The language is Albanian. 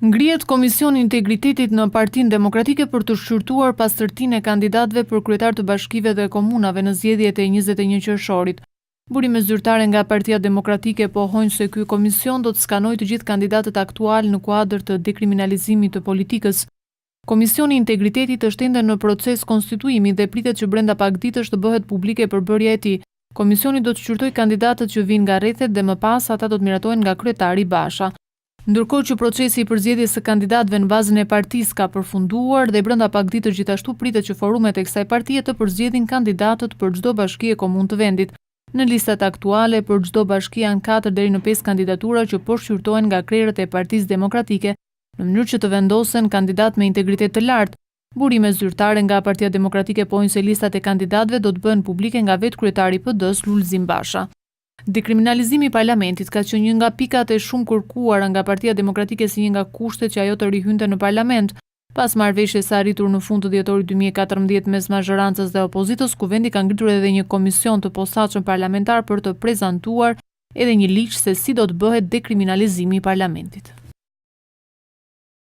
Ngrihet Komisioni i Integritetit në Partinë Demokratike për të shqyrtuar pastërtinë e kandidatëve për kryetar të bashkive dhe komunave në zgjedhjet e 21 qershorit. Burime zyrtare nga Partia Demokratike pohojnë se ky komision do të skanojë të gjithë kandidatët aktual në kuadër të dekriminalizimit të politikës. Komisioni i Integritetit është ende në proces konstituimi dhe pritet që brenda pak ditësh të bëhet publike përbërja e tij. Komisioni do të shqyrtojë kandidatët që vijnë nga rrethet dhe më pas ata do të miratohen nga kryetari Basha. Ndërkohë që procesi i përzgjedhjes së kandidatëve në bazën e partisë ka përfunduar dhe brenda pak ditësh gjithashtu pritet që forumet e kësaj partie të përzgjedhin kandidatët për çdo bashki e komunë të vendit. Në listat aktuale për çdo bashki janë 4 deri në 5 kandidatura që po shqyrtohen nga krerët e Partisë Demokratike në mënyrë që të vendosen kandidat me integritet të lartë. Burime zyrtare nga Partia Demokratike pohojnë se listat e kandidatëve do të bëhen publike nga vetë kryetari i PD-s Lulzim Basha. Dekriminalizimi i parlamentit ka qenë një nga pikat e shumë kërkuara nga Partia Demokratike si një nga kushtet që ajo të rihynte në parlament, pas marrëveshjes së arritur në fund të dhjetorit 2014 mes mazhorancës dhe opozitës, kuvendi ka ngritur edhe një komision të posaçëm parlamentar për të prezantuar edhe një ligj se si do të bëhet dekriminalizimi i parlamentit.